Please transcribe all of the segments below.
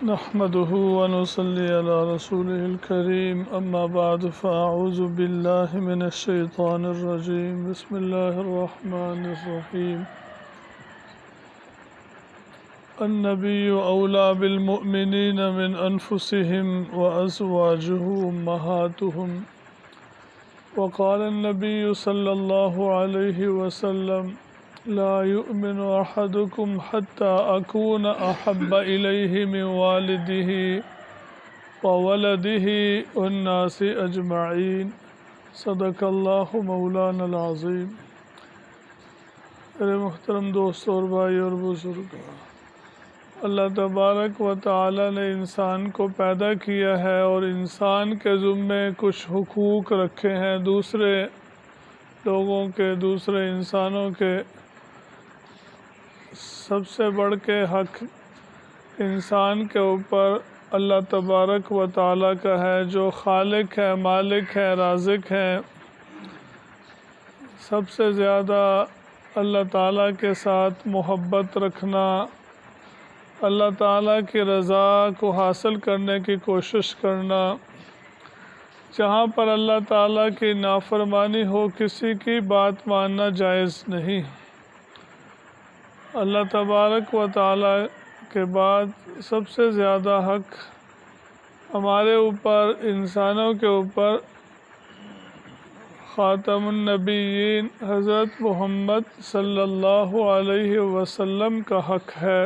نحمده ونصلي على رسوله الكريم أما بعد فأعوذ بالله من الشيطان الرجيم بسم الله الرحمن الرحيم النبي أولى بالمؤمنين من أنفسهم وأزواجه أمهاتهم وقال النبي صلى الله عليه وسلم لا يؤمن أحدكم حتى أكون أحب إليه من والده وولده والناس أجمعين صدق اللہ مولانا العظیم۔ میرے محترم دوستوں اور بھائی اور بزرگ، اللہ تبارک و تعالی نے انسان کو پیدا کیا ہے اور انسان کے ذمے کچھ حقوق رکھے ہیں دوسرے لوگوں کے، دوسرے انسانوں کے۔ سب سے بڑھ کے حق انسان کے اوپر اللہ تبارک و تعالی کا ہے، جو خالق ہے، مالک ہے، رازق ہے۔ سب سے زیادہ اللہ تعالیٰ کے ساتھ محبت رکھنا، اللہ تعالیٰ کی رضا کو حاصل کرنے کی کوشش کرنا۔ جہاں پر اللہ تعالیٰ کی نافرمانی ہو، کسی کی بات ماننا جائز نہیں۔ اللہ تبارک و تعالیٰ کے بعد سب سے زیادہ حق ہمارے اوپر، انسانوں کے اوپر، خاتم النبیین حضرت محمد صلی اللہ علیہ وسلم کا حق ہے۔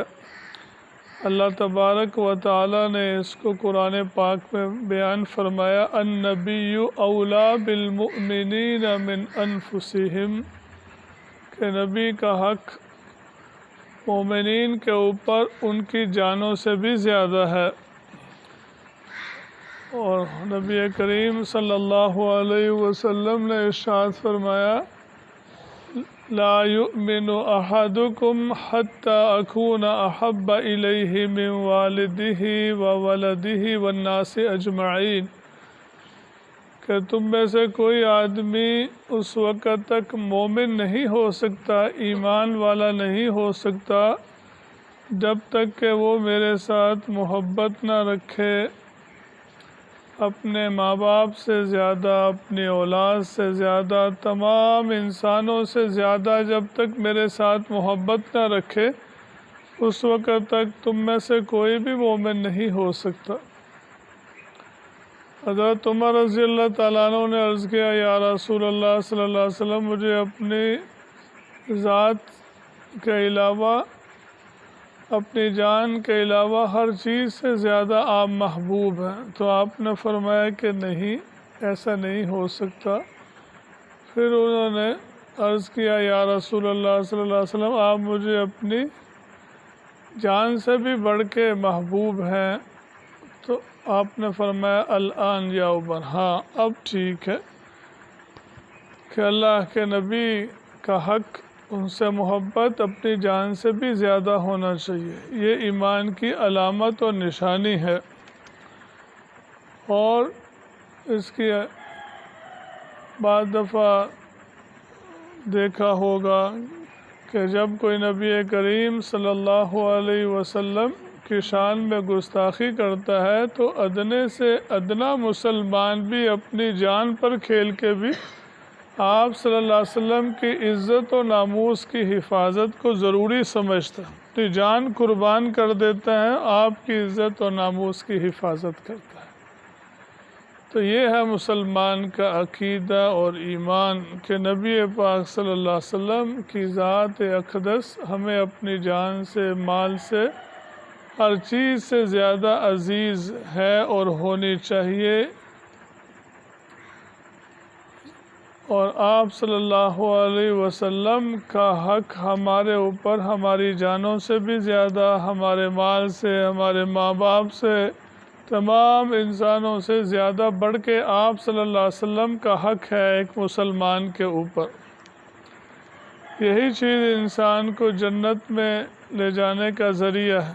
اللہ تبارک و تعالیٰ نے اس کو قرآن پاک میں بیان فرمایا، النبی اولیٰ بالمؤمنین من انفسہم، کہ نبی کا حق مومنین کے اوپر ان کی جانوں سے بھی زیادہ ہے۔ اور نبی کریم صلی اللہ علیہ وسلم نے ارشاد فرمایا، لا یؤمن احدکم حتی اکون احب الیہ من والدہ وولدہ والناس اجمعین، کہ تم میں سے کوئی آدمی اس وقت تک مومن نہیں ہو سکتا، ایمان والا نہیں ہو سکتا، جب تک کہ وہ میرے ساتھ محبت نہ رکھے، اپنے ماں باپ سے زیادہ، اپنی اولاد سے زیادہ، تمام انسانوں سے زیادہ جب تک میرے ساتھ محبت نہ رکھے، اس وقت تک تم میں سے کوئی بھی مومن نہیں ہو سکتا۔ حضرت عمر رضی اللہ تعالیٰ عنہ نے عرض کیا، یا رسول اللہ صلی اللہ علیہ وسلم، مجھے اپنی ذات کے علاوہ، اپنی جان کے علاوہ ہر چیز سے زیادہ آپ محبوب ہیں۔ تو آپ نے فرمایا کہ نہیں، ایسا نہیں ہو سکتا۔ پھر انہوں نے عرض کیا، یا رسول اللہ صلی اللہ علیہ وسلم، آپ مجھے اپنی جان سے بھی بڑھ کے محبوب ہیں۔ تو آپ نے فرمایا، الآن یا عمر، ہاں اب ٹھیک ہے کہ اللہ کے نبی کا حق، ان سے محبت اپنی جان سے بھی زیادہ ہونا چاہیے۔ یہ ایمان کی علامت اور نشانی ہے۔ اور اس کی بعض دفعہ دیکھا ہوگا کہ جب کوئی نبی کریم صلی اللہ علیہ وسلم کی شان میں گستاخی کرتا ہے تو ادنے سے ادنا مسلمان بھی اپنی جان پر کھیل کے بھی آپ صلی اللہ علیہ وسلم کی عزت و ناموس کی حفاظت کو ضروری سمجھتا ہے، اپنی جان قربان کر دیتا ہے، آپ کی عزت و ناموس کی حفاظت کرتا ہے۔ تو یہ ہے مسلمان کا عقیدہ اور ایمان کہ نبی پاک صلی اللہ علیہ وسلم کی ذات اقدس ہمیں اپنی جان سے، مال سے، ہر چیز سے زیادہ عزیز ہے اور ہونی چاہیے۔ اور آپ صلی اللہ علیہ وسلم کا حق ہمارے اوپر ہماری جانوں سے بھی زیادہ، ہمارے مال سے، ہمارے ماں باپ سے، تمام انسانوں سے زیادہ بڑھ کے آپ صلی اللہ علیہ وسلم کا حق ہے ایک مسلمان کے اوپر۔ یہی چیز انسان کو جنت میں لے جانے کا ذریعہ ہے،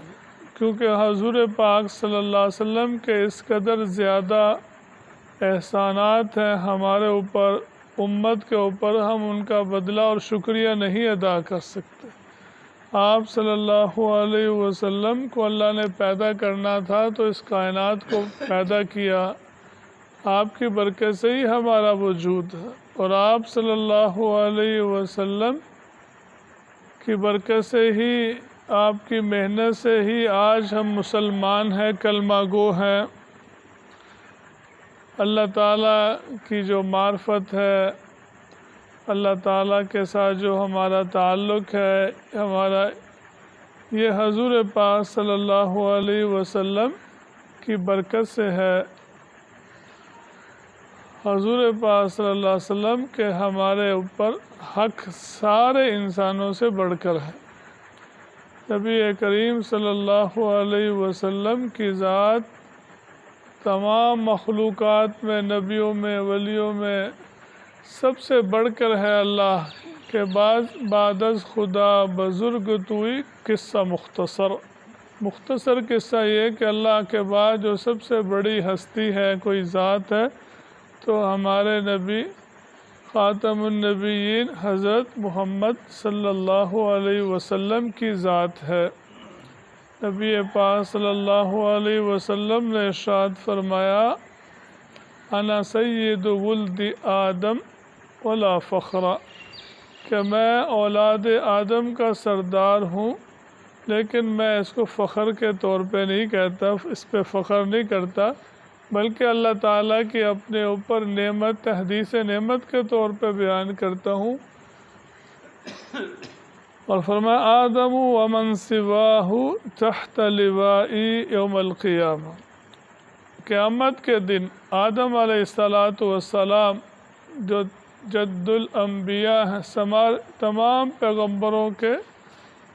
کیونکہ حضور پاک صلی اللہ علیہ وسلم کے اس قدر زیادہ احسانات ہیں ہمارے اوپر، امت کے اوپر، ہم ان کا بدلہ اور شکریہ نہیں ادا کر سکتے۔ آپ صلی اللہ علیہ وسلم کو اللہ نے پیدا کرنا تھا تو اس کائنات کو پیدا کیا، آپ کی برکت سے ہی ہمارا وجود ہے، اور آپ صلی اللہ علیہ وسلم کی برکت سے ہی، آپ کی محنت سے ہی آج ہم مسلمان ہیں، کلمہ گو ہیں۔ اللہ تعالیٰ کی جو معرفت ہے، اللہ تعالیٰ کے ساتھ جو ہمارا تعلق ہے، ہمارا یہ حضور پاک صلی اللہ علیہ وسلم کی برکت سے ہے۔ حضور پاک صلی اللہ علیہ وسلم کے ہمارے اوپر حق سارے انسانوں سے بڑھ کر ہے۔ نبی کریم صلی اللہ علیہ وسلم کی ذات تمام مخلوقات میں، نبیوں میں، ولیوں میں سب سے بڑھ کر ہے۔ اللہ کے بعد از خدا بزرگ توئی قصہ مختصر قصہ یہ کہ اللہ کے بعد جو سب سے بڑی ہستی ہے، کوئی ذات ہے، تو ہمارے نبی خاتم النبیین حضرت محمد صلی اللہ علیہ وسلم کی ذات ہے۔ نبی پاک صلی اللہ علیہ وسلم نے ارشاد فرمایا، انا سید ولد آدم ولا فخر، کہ میں اولاد آدم کا سردار ہوں، لیکن میں اس کو فخر کے طور پہ نہیں کہتا، اس پہ فخر نہیں کرتا، بلکہ اللہ تعالیٰ کی اپنے اوپر نعمت، تحدیث نعمت کے طور پہ بیان کرتا ہوں۔ اور فرمایا، آدم ومن سواہ تحت لوائی یوم القیامہ، قیامت کے دن آدم علیہ السلام جو جد الانبیاء ہیں، تمام پیغمبروں کے،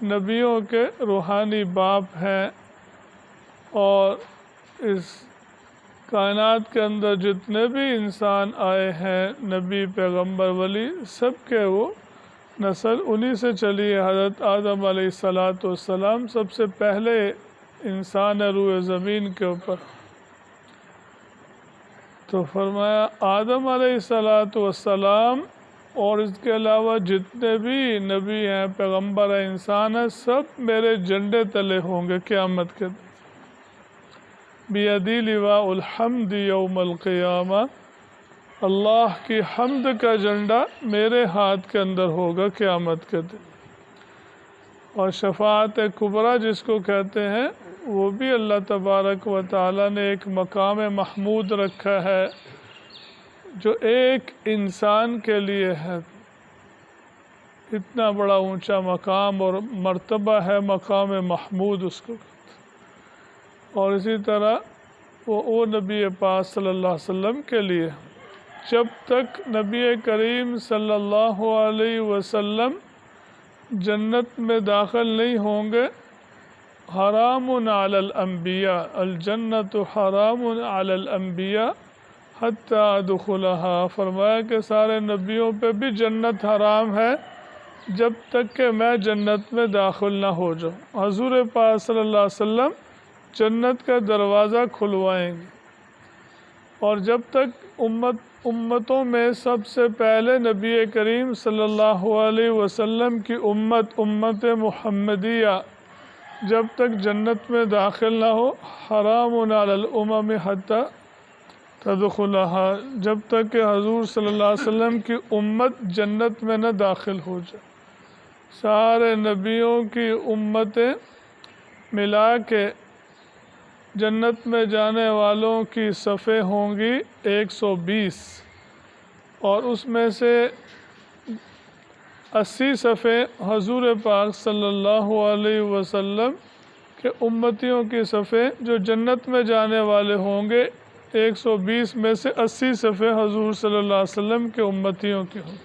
نبیوں کے روحانی باپ ہیں، اور اس کائنات کے اندر جتنے بھی انسان آئے ہیں، نبی، پیغمبر، ولی، سب کے وہ نسل انہی سے چلی ہے۔ حضرت آدم علیہ السلام سب سے پہلے انسان ہے روئے زمین کے اوپر۔ تو فرمایا آدم علیہ السلام اور اس کے علاوہ جتنے بھی نبی ہیں، پیغمبر ہیں، انسان ہیں، سب میرے جھنڈے تلے ہوں گے قیامت کے دن۔ بیدی لواء الحمد یوم القیامہ، اللہ کی حمد کا جھنڈا میرے ہاتھ کے اندر ہوگا قیامت کے دن۔ اور شفاعت کبریٰ جس کو کہتے ہیں، وہ بھی اللہ تبارک و تعالیٰ نے ایک مقام محمود رکھا ہے جو ایک انسان کے لیے ہے۔ اتنا بڑا اونچا مقام اور مرتبہ ہے مقام محمود اس کو کہتے ہیں۔ اور اسی طرح وہ نبی پاک صلی اللہ علیہ وسلم کے لیے، جب تک نبی کریم صلی اللہ علیہ وسلم جنت میں داخل نہیں ہوں گے، حرام علی الانبیاء، الجنت حرام علی الانبیاء حتی ادخلها، فرمایا کہ سارے نبیوں پہ بھی جنت حرام ہے جب تک کہ میں جنت میں داخل نہ ہو جاؤں۔ حضور پاک صلی اللہ علیہ وسلم جنت کا دروازہ کھلوائیں گے، اور جب تک امتوں میں سب سے پہلے نبی کریم صلی اللہ علیہ وسلم کی امت محمدیہ جب تک جنت میں داخل نہ ہو، حرام علی الامم حتی تدخلها، جب تک کہ حضور صلی اللہ علیہ وسلم کی امت جنت میں نہ داخل ہو جائے۔ سارے نبیوں کی امتیں ملا کے جنت میں جانے والوں کی صفیں ہوں گی 120، اور اس میں سے 80 صفیں حضور پاک صلی اللہ علیہ وسلم کے امتیوں کی صفیں جو جنت میں جانے والے ہوں گے، 120 میں سے 80 صفیں حضور صلی اللہ علیہ وسلم کے امتیوں کی ہوں۔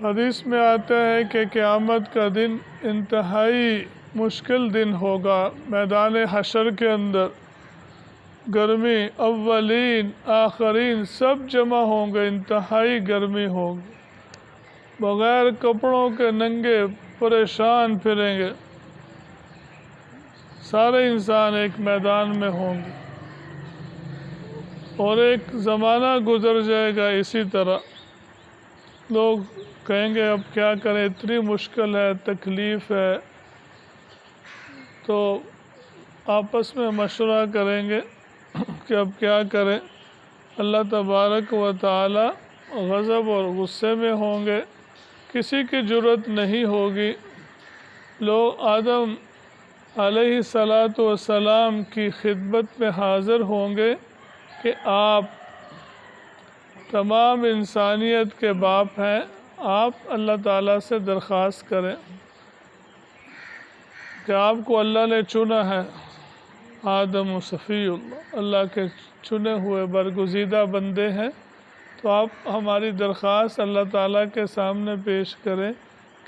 حدیث میں آتا ہے کہ قیامت کا دن انتہائی مشکل دن ہوگا۔ میدان حشر کے اندر گرمی، اولین آخرین سب جمع ہوں گے، انتہائی گرمی ہوگی، بغیر کپڑوں کے ننگے پریشان پھریں گے، سارے انسان ایک میدان میں ہوں گے۔ اور ایک زمانہ گزر جائے گا اسی طرح، لوگ کہیں گے اب کیا کریں، اتنی مشکل ہے، تکلیف ہے، تو آپس میں مشورہ کریں گے کہ اب کیا کریں۔ اللہ تبارک و تعالی غضب اور غصے میں ہوں گے، کسی کی جرأت نہیں ہوگی۔ لوگ آدم علیہ السلام کی خدمت میں حاضر ہوں گے کہ آپ تمام انسانیت کے باپ ہیں، آپ اللہ تعالیٰ سے درخواست کریں کہ آپ کو اللہ نے چنا ہے، آدم و صفی اللہ کے چنے ہوئے برگزیدہ بندے ہیں، تو آپ ہماری درخواست اللہ تعالیٰ کے سامنے پیش کریں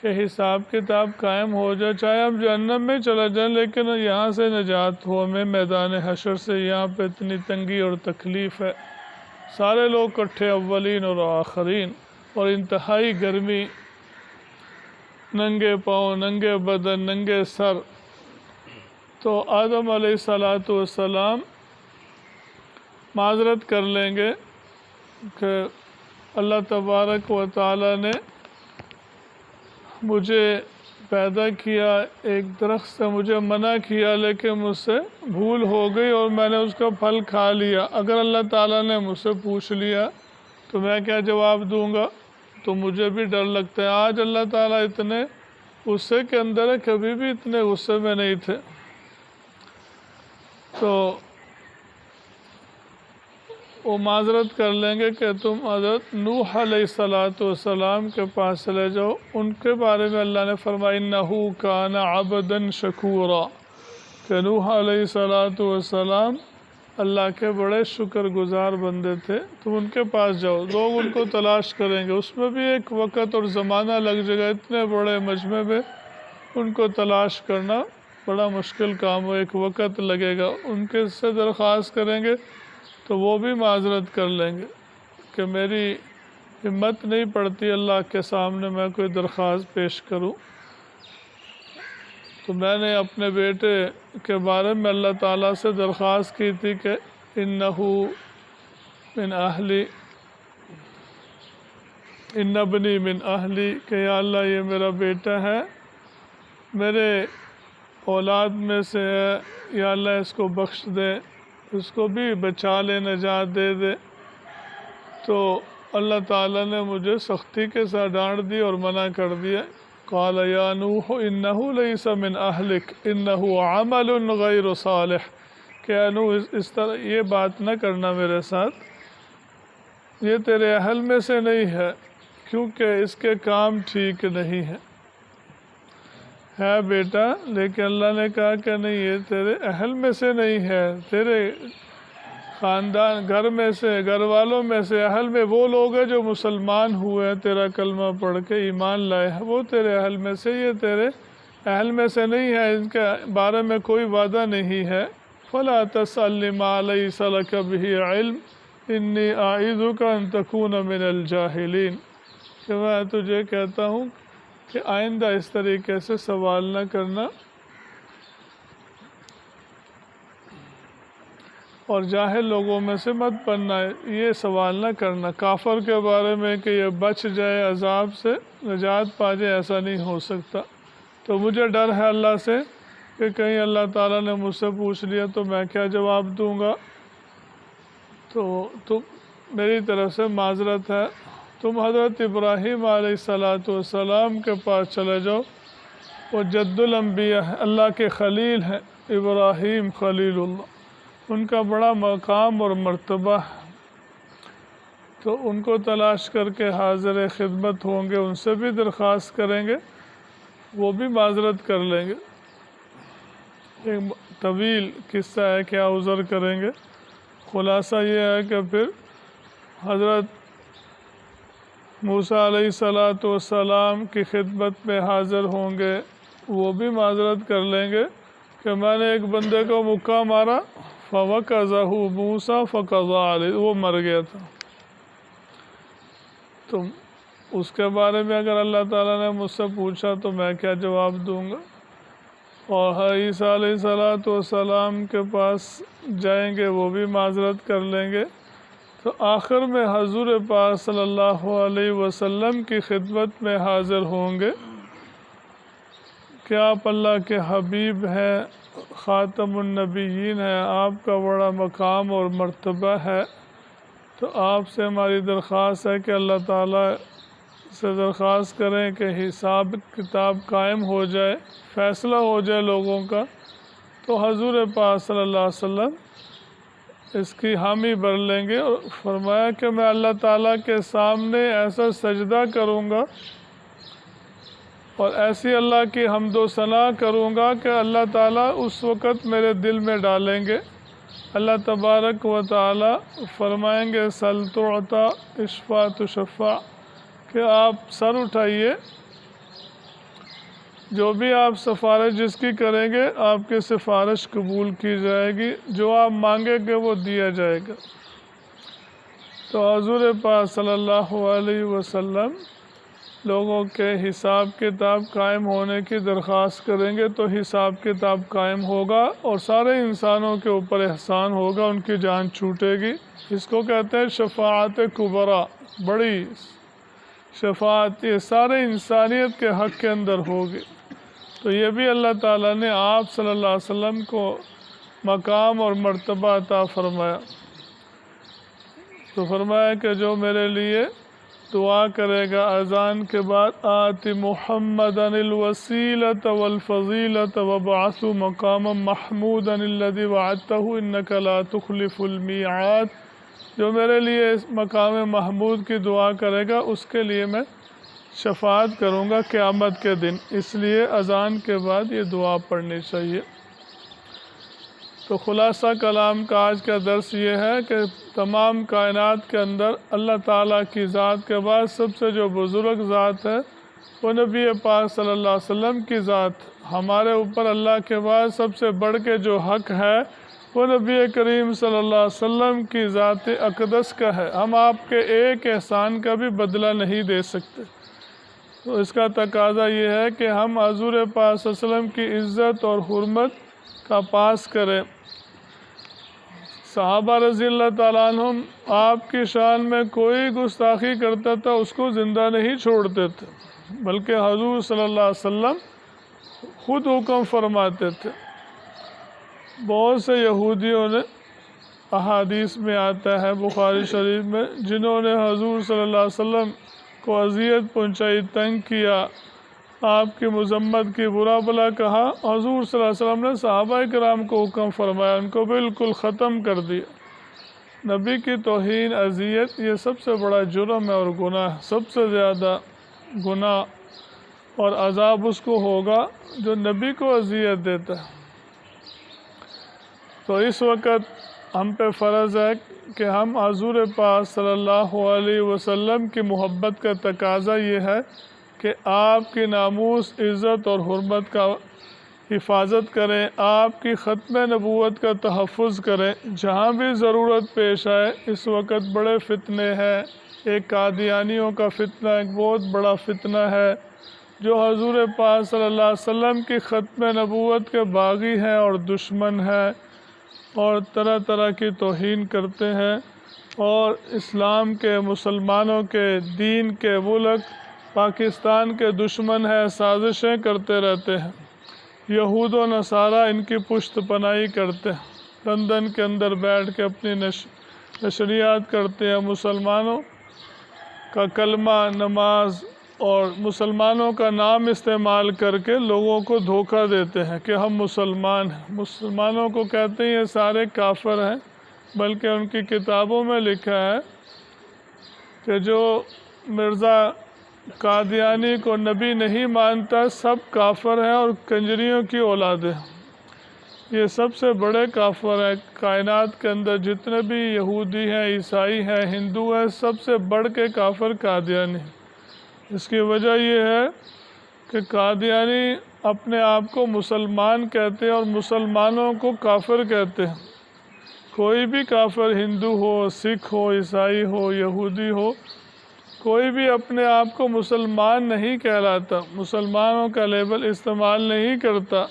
کہ حساب کتاب قائم ہو جائے، چاہے ہم جہنم میں چلا جائیں لیکن یہاں سے نجات ہو ہمیں میدان حشر سے۔ یہاں پہ اتنی تنگی اور تکلیف ہے، سارے لوگ کٹھے، اولین اور آخرین، اور انتہائی گرمی، ننگے پاؤں، ننگے بدن، ننگے سر۔ تو آدم علیہ السلام معذرت کر لیں گے کہ اللہ تبارک و تعالی نے مجھے پیدا کیا، ایک درخت سے مجھے منع کیا، لیکن مجھ سے بھول ہو گئی اور میں نے اس کا پھل کھا لیا۔ اگر اللہ تعالیٰ نے مجھ سے پوچھ لیا تو میں کیا جواب دوں گا؟ تو مجھے بھی ڈر لگتا ہے۔ آج اللہ تعالیٰ اتنے غصے کے اندر ہے، کبھی بھی اتنے غصے میں نہیں تھے۔ تو وہ معذرت کر لیں گے کہ تم حضرت نوح علیہ السلام کے پاس چلے جاؤ، ان کے بارے میں اللہ نے فرمایا انہو کان عبدا شکورا، کہ نوح علیہ السلام اللہ کے بڑے شکر گزار بندے تھے، تم ان کے پاس جاؤ۔ لوگ ان کو تلاش کریں گے، اس میں بھی ایک وقت اور زمانہ لگ جائے گا، اتنے بڑے مجمع میں ان کو تلاش کرنا بڑا مشکل کام ہو، ایک وقت لگے گا۔ ان کے سے درخواست کریں گے تو وہ بھی معذرت کر لیں گے کہ میری ہمت نہیں پڑتی اللہ کے سامنے میں کوئی درخواست پیش کروں۔ تو میں نے اپنے بیٹے کے بارے میں اللہ تعالیٰ سے درخواست کی تھی کہ انہو من اہلی، ان ابنی من اہلی، کہ یا اللہ یہ میرا بیٹا ہے، میرے اولاد میں سے ہے، یا اللہ اس کو بخش دے، اس کو بھی بچا لے، نجات دے دے۔ تو اللہ تعالیٰ نے مجھے سختی کے ساتھ ڈانٹ دی اور منع کر دیا۔ قال یا نوح انہ لیس من اہلک انہ عمل غیر صالح، کہ اے نوح اس طرح یہ بات نہ کرنا میرے ساتھ، یہ تیرے اہل میں سے نہیں ہے، کیونکہ اس کے کام ٹھیک نہیں ہے بیٹا، لیکن اللہ نے کہا کہ نہیں یہ تیرے اہل میں سے نہیں ہے، تیرے خاندان گھر میں سے، گھر والوں میں سے، اہل میں وہ لوگ ہیں جو مسلمان ہوئے ہیں، تیرا کلمہ پڑھ کے ایمان لائے ہیں، وہ تیرے اہل میں سے، یہ تیرے اہل میں سے نہیں ہے، ان کے بارے میں کوئی وعدہ نہیں ہے۔ فلا تسألنی ما لیس لک بہ علم انی اعیذک ان تکون من الجاہلین، کہ میں تجھے کہتا ہوں کہ آئندہ اس طریقے سے سوال نہ کرنا اور جاہل لوگوں میں سے مت بننا، یہ سوال نہ کرنا کافر کے بارے میں کہ یہ بچ جائے عذاب سے، نجات پا جائے، ایسا نہیں ہو سکتا۔ تو مجھے ڈر ہے اللہ سے کہ کہیں اللہ تعالیٰ نے مجھ سے پوچھ لیا تو میں کیا جواب دوں گا۔ تو میری طرف سے معذرت ہے، تم حضرت ابراہیم علیہ السلام کے پاس چلے جاؤ، وہ جد الانبیاء ہے، اللہ کے خلیل ہیں، ابراہیم خلیل اللہ، ان کا بڑا مقام اور مرتبہ ہے، تو ان کو تلاش کر کے حاضر خدمت ہوں گے، ان سے بھی درخواست کریں گے، وہ بھی معذرت کر لیں گے۔ ایک طویل قصہ ہے، کیا عذر کریں گے، خلاصہ یہ ہے کہ پھر حضرت موسیٰ علیہ السلام کی خدمت میں حاضر ہوں گے، وہ بھی معذرت کر لیں گے کہ میں نے ایک بندے کو مکہ مارا، فَوَكَزَهُ مُوسَى فَقَضَى عَلَيْهِ، وہ مر گیا تھا۔ تو اس کے بارے میں اگر اللہ تعالیٰ نے مجھ سے پوچھا تو میں کیا جواب دوں گا۔ اور عیسیٰ علیہ السلام کے پاس جائیں گے، وہ بھی معذرت کر لیں گے تو آخر میں حضور پاک صلی اللہ علیہ وسلم کی خدمت میں حاضر ہوں گے کہ آپ اللہ کے حبیب ہیں، خاتم النبیین ہیں، آپ کا بڑا مقام اور مرتبہ ہے، تو آپ سے ہماری درخواست ہے کہ اللہ تعالیٰ سے درخواست کریں کہ حساب کتاب قائم ہو جائے، فیصلہ ہو جائے لوگوں کا۔ تو حضور پاک صلی اللہ علیہ وسلم اس کی حامی بھر لیں گے اور فرمایا کہ میں اللہ تعالیٰ کے سامنے ایسا سجدہ کروں گا اور ایسی اللہ کی حمد و ثنا کروں گا کہ اللہ تعالیٰ اس وقت میرے دل میں ڈالیں گے۔ اللہ تبارک و تعالیٰ فرمائیں گے سل تعطا اشفع تشفع، کہ آپ سر اٹھائیے، جو بھی آپ سفارش جس کی کریں گے آپ کی سفارش قبول کی جائے گی، جو آپ مانگیں گے وہ دیا جائے گا۔ تو حضور پاک صلی اللہ علیہ وسلم لوگوں کے حساب کتاب قائم ہونے کی درخواست کریں گے تو حساب کتاب قائم ہوگا اور سارے انسانوں کے اوپر احسان ہوگا، ان کی جان چھوٹے گی۔ اس کو کہتے ہیں شفاعت کبریٰ، بڑی شفاعت، یہ سارے انسانیت کے حق کے اندر ہوگی۔ تو یہ بھی اللہ تعالیٰ نے آپ صلی اللہ علیہ وسلم کو مقام اور مرتبہ عطا فرمایا۔ تو فرمایا کہ جو میرے لیے دعا کرے گا اذان کے بعد آت محمدا الوسیلۃ والفضیلۃ وابعثہ مقاما محمودا الذی وعدتہ انک لا تخلف المیعاد، جو میرے لیے اس مقام محمود کی دعا کرے گا اس کے لیے میں شفاعت کروں گا قیامت کے دن، اس لیے اذان کے بعد یہ دعا پڑھنی چاہیے۔ تو خلاصہ کلام کا آج کا درس یہ ہے کہ تمام کائنات کے اندر اللہ تعالیٰ کی ذات کے بعد سب سے جو بزرگ ذات ہے وہ نبی پاک صلی اللہ علیہ وسلم کی ذات۔ ہمارے اوپر اللہ کے بعد سب سے بڑھ کے جو حق ہے وہ نبی کریم صلی اللہ علیہ وسلم کی ذات اقدس کا ہے۔ ہم آپ کے ایک احسان کا بھی بدلہ نہیں دے سکتے، تو اس کا تقاضا یہ ہے کہ ہم حضور پاک صلی اللہ علیہ وسلم کی عزت اور حرمت کا پاس کریں۔ صحابہ رضی اللہ تعالیٰ عنہم آپ کی شان میں کوئی گستاخی کرتا تھا اس کو زندہ نہیں چھوڑتے تھے، بلکہ حضور صلی اللہ علیہ وسلم خود حکم فرماتے تھے۔ بہت سے یہودیوں نے، احادیث میں آتا ہے بخاری شریف میں، جنہوں نے حضور صلی اللہ علیہ وسلم کو اذیت پہنچائی، تنگ کیا، آپ کی مذمت کی، برا بھلا کہا، حضور صلی اللہ علیہ وسلم نے صحابہ کرام کو حکم فرمایا، ان کو بالکل ختم کر دیا۔ نبی کی توہین، اذیت، یہ سب سے بڑا جرم ہے اور گناہ ہے۔ سب سے زیادہ گناہ اور عذاب اس کو ہوگا جو نبی کو اذیت دیتا ہے۔ تو اس وقت ہم پہ فرض ہے کہ ہم حضور پاک صلی اللہ علیہ وسلم کی محبت کا تقاضا یہ ہے کہ آپ کی ناموس، عزت اور حرمت کا حفاظت کریں، آپ کی ختم نبوت کا تحفظ کریں جہاں بھی ضرورت پیش آئے۔ اس وقت بڑے فتنے ہیں، ایک قادیانیوں کا فتنہ ایک بہت بڑا فتنہ ہے، جو حضور پاک صلی اللہ علیہ وسلم کی ختم نبوت کے باغی ہیں اور دشمن ہیں اور طرح طرح کی توہین کرتے ہیں اور اسلام کے، مسلمانوں کے، دین کے، ملک پاکستان کے دشمن ہیں، سازشیں کرتے رہتے ہیں۔ یہود و نصارہ ان کی پشت پناہی کرتے ہیں، لندن کے اندر بیٹھ کے اپنی نشریات کرتے ہیں، مسلمانوں کا کلمہ، نماز اور مسلمانوں کا نام استعمال کر کے لوگوں کو دھوکہ دیتے ہیں کہ ہم مسلمان ہیں۔ مسلمانوں کو کہتے ہیں یہ سارے کافر ہیں، بلکہ ان کی کتابوں میں لکھا ہے کہ جو مرزا قادیانی کو نبی نہیں مانتا سب کافر ہیں اور کنجریوں کی اولاد ہیں۔ یہ سب سے بڑے کافر ہیں کائنات کے اندر، جتنے بھی یہودی ہیں، عیسائی ہیں، ہندو ہیں، سب سے بڑھ کے کافر قادیانی ہیں۔ اس کی وجہ یہ ہے کہ قادیانی اپنے آپ کو مسلمان کہتے ہیں اور مسلمانوں کو کافر کہتے ہیں۔ کوئی بھی کافر، ہندو ہو، سکھ ہو، عیسائی ہو، یہودی ہو، کوئی بھی اپنے آپ کو مسلمان نہیں کہلاتا، مسلمانوں کا لیبل استعمال نہیں کرتا،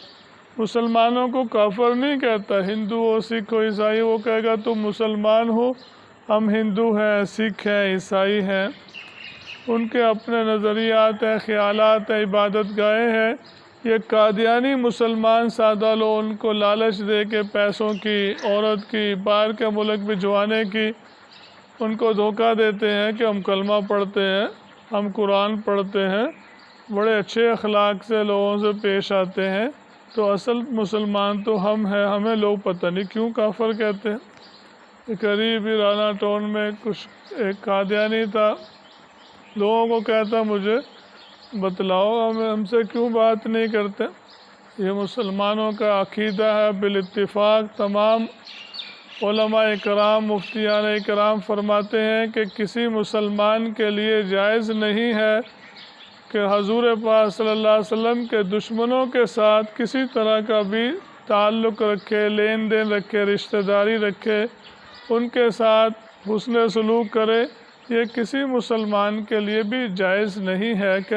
مسلمانوں کو کافر نہیں کہتا۔ ہندو ہو، سکھ ہو، عیسائی، وہ کہے گا تم مسلمان ہو، ہم ہندو ہیں، سکھ ہیں، عیسائی ہیں، ان کے اپنے نظریات ہیں، خیالات ہیں، عبادت گاہیں ہیں۔ یہ قادیانی مسلمان سادہ لوگ ان کو لالچ دے کے پیسوں کی، عورت کی، باہر کے ملک بھجوانے کی ان کو دھوکہ دیتے ہیں کہ ہم کلمہ پڑھتے ہیں، ہم قرآن پڑھتے ہیں، بڑے اچھے اخلاق سے لوگوں سے پیش آتے ہیں، تو اصل مسلمان تو ہم ہیں، ہمیں لوگ پتہ نہیں کیوں کافر کہتے ہیں۔ قریب ہی رانا ٹاؤن میں کچھ ایک قادیانی تھا، لوگوں کو کہتا مجھے بتلاؤ ہم سے کیوں بات نہیں کرتے؟ یہ مسلمانوں کا عقیدہ ہے بالاتفاق۔ تمام علماء کرام، مفتیان کرام فرماتے ہیں کہ کسی مسلمان کے لیے جائز نہیں ہے کہ حضور پاک صلی اللہ علیہ وسلم کے دشمنوں کے ساتھ کسی طرح کا بھی تعلق رکھے، لین دین رکھے، رشتہ داری رکھے، ان کے ساتھ حسن سلوک کرے۔ یہ کسی مسلمان کے لیے بھی جائز نہیں ہے کہ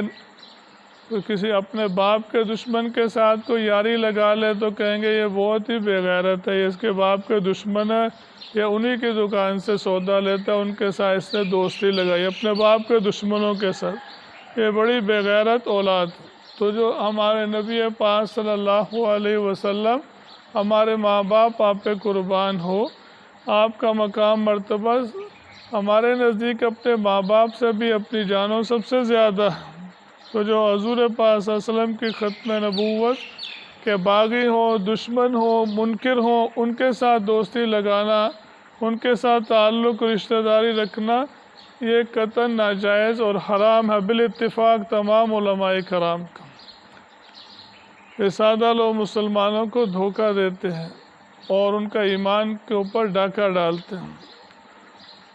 کسی اپنے باپ کے دشمن کے ساتھ کوئی یاری لگا لے تو کہیں گے یہ بہت ہی بے غیرت ہے، یہ اس کے باپ کے دشمن ہے، یا انہی کی دکان سے سودا لیتا ہے، ان کے ساتھ اس نے دوستی لگائی اپنے باپ کے دشمنوں کے ساتھ، یہ بڑی بے غیرت اولاد۔ تو جو ہمارے نبی پاک صلی اللہ علیہ وسلم، ہمارے ماں باپ آپ پہ قربان ہو، آپ کا مقام مرتبہ ہمارے نزدیک اپنے ماں باپ سے بھی اپنی جانوں سب سے زیادہ، تو جو حضور پاک صلی اللہ علیہ وسلم کی ختم نبوت کے باغی ہوں، دشمن ہوں، منکر ہوں، ان کے ساتھ دوستی لگانا، ان کے ساتھ تعلق، رشتہ داری رکھنا، یہ قطعاً ناجائز اور حرام ہے بالاتفاق تمام علماء کرام کا۔ یہ سادہ لوگ مسلمانوں کو دھوکہ دیتے ہیں اور ان کا ایمان کے اوپر ڈاکہ ڈالتے ہیں۔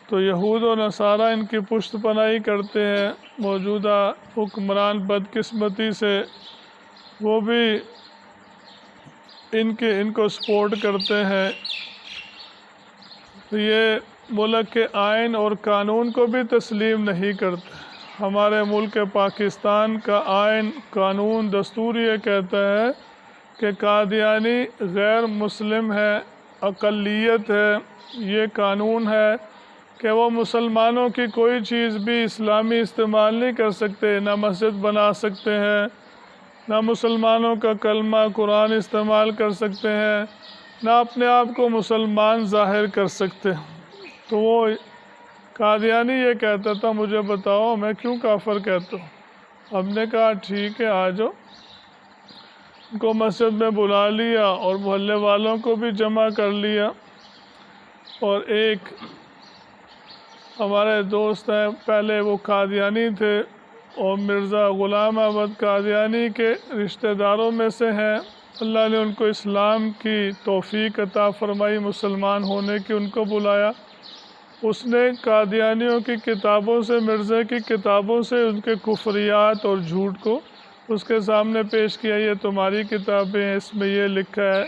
تو یہود و نصارہ ان کی پشت پناہی کرتے ہیں، موجودہ حکمران بدقسمتی سے وہ بھی ان کو سپورٹ کرتے ہیں۔ تو یہ ملک کے آئین اور قانون کو بھی تسلیم نہیں کرتے۔ ہمارے ملک پاکستان کا آئین، قانون، دستور یہ کہتا ہے کہ قادیانی غیر مسلم ہے، اقلیت ہے، یہ قانون ہے کہ وہ مسلمانوں کی کوئی چیز بھی اسلامی استعمال نہیں کر سکتے، نہ مسجد بنا سکتے ہیں، نہ مسلمانوں کا کلمہ قرآن استعمال کر سکتے ہیں، نہ اپنے آپ کو مسلمان ظاہر کر سکتے۔ تو وہ قادیانی یہ کہتا تھا مجھے بتاؤ میں کیوں کافر کہتا ہوں؟ ہم نے کہا ٹھیک ہے آ جاؤ، ان کو مسجد میں بلا لیا اور محلے والوں کو بھی جمع کر لیا، اور ایک ہمارے دوست ہیں پہلے وہ قادیانی تھے اور مرزا غلام احمد قادیانی کے رشتہ داروں میں سے ہیں، اللہ نے ان کو اسلام کی توفیق عطا فرمائی، مسلمان ہونے کی، ان کو بلایا۔ اس نے قادیانیوں کی کتابوں سے، مرزا کی کتابوں سے ان کے کفریات اور جھوٹ کو اس کے سامنے پیش کیا، یہ تمہاری کتابیں ہیں، اس میں یہ لکھا ہے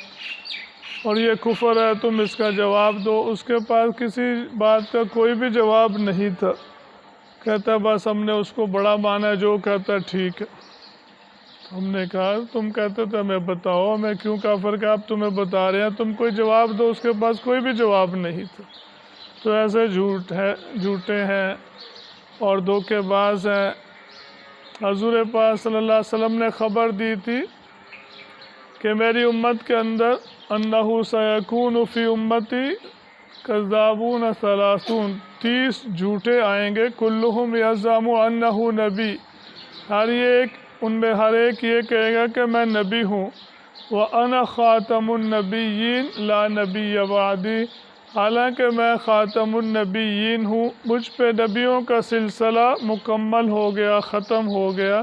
اور یہ کفر ہے، تم اس کا جواب دو۔ اس کے پاس کسی بات کا کوئی بھی جواب نہیں تھا، کہتا بس ہم نے اس کو بڑا مانا، جو کہتا ٹھیک ہے۔ ہم نے کہا تم کہتے تھے ہمیں بتاؤ ہمیں کیوں کافر کا، آپ تمہیں بتا رہے ہیں، تم کوئی جواب دو۔ اس کے پاس کوئی بھی جواب نہیں تھا۔ تو ایسے جھوٹے ہیں اور دھوکے باز ہیں۔ حضور پاک صلی اللہ علیہ وسلم نے خبر دی تھی کہ میری امت کے اندر انہ سیکون فی امتی کذابون ثلاثون، 30 جھوٹے آئیں گے، کلہم یزعم انہ نبی، ان میں ہر ایک یہ کہے گا کہ میں نبی ہوں، وَأَنَا خَاتَمُ النَّبِيِّينَ لَا نَبِيَّ بَعْدِي، حالانکہ میں خاتم النبیین ہوں، مجھ پہ نبیوں کا سلسلہ مکمل ہو گیا، ختم ہو گیا،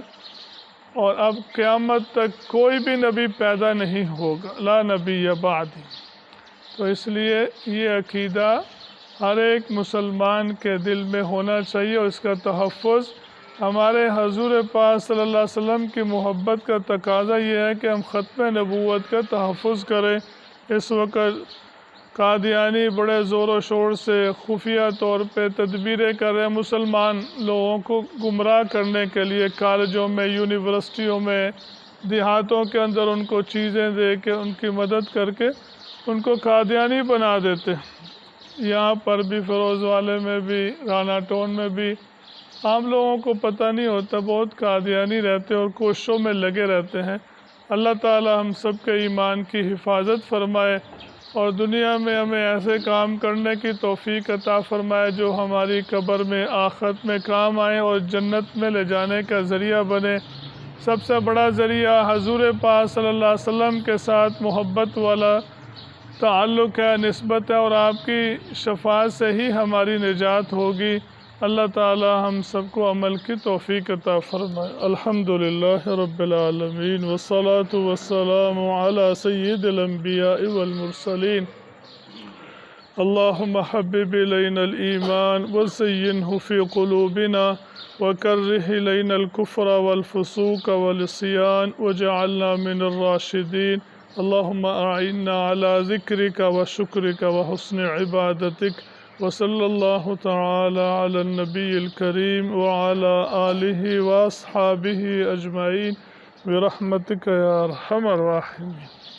اور اب قیامت تک کوئی بھی نبی پیدا نہیں ہوگا، لا نبی بعدی۔ تو اس لیے یہ عقیدہ ہر ایک مسلمان کے دل میں ہونا چاہیے، اور اس کا تحفظ ہمارے حضور پاک صلی اللہ علیہ وسلم کی محبت کا تقاضا یہ ہے کہ ہم ختم نبوت کا تحفظ کریں۔ اس وقت قادیانی بڑے زور و شور سے خفیہ طور پہ تدبیریں کر رہے ہیں مسلمان لوگوں کو گمراہ کرنے کے لیے، کالجوں میں، یونیورسٹیوں میں، دیہاتوں کے اندر ان کو چیزیں دے کے، ان کی مدد کر کے ان کو قادیانی بنا دیتے۔ یہاں پر بھی فیروز والے میں بھی رانا ٹون میں بھی عام لوگوں کو پتہ نہیں ہوتا، بہت قادیانی رہتے اور کوششوں میں لگے رہتے ہیں۔ اللہ تعالی ہم سب کے ایمان کی حفاظت فرمائے اور دنیا میں ہمیں ایسے کام کرنے کی توفیق عطا فرمائے جو ہماری قبر میں آخرت میں کام آئے اور جنت میں لے جانے کا ذریعہ بنے۔ سب سے بڑا ذریعہ حضور پاک صلی اللہ علیہ وسلم کے ساتھ محبت والا تعلق ہے، نسبت ہے، اور آپ کی شفاعت سے ہی ہماری نجات ہوگی۔ اللہ تعالی ہم سب کو عمل کی توفیق عطا فرمائے۔ الحمدللہ رب العالمین والصلاة والسلام علی سید الانبیاء والمرسلین۔ اللہم حبب الینا الایمان وزینہ فی قلوبنا وکرہ الینا الکفر والفسوق والعصیان وجعلنا من الراشدین۔ اللہم اعنا علی ذکرک وشکرک وحسن عبادتک، وصلی اللہ تعالی علی النبی الکریم وعلی آلہ واصحابہ اجمعین برحمتک یا ارحم الراحمین۔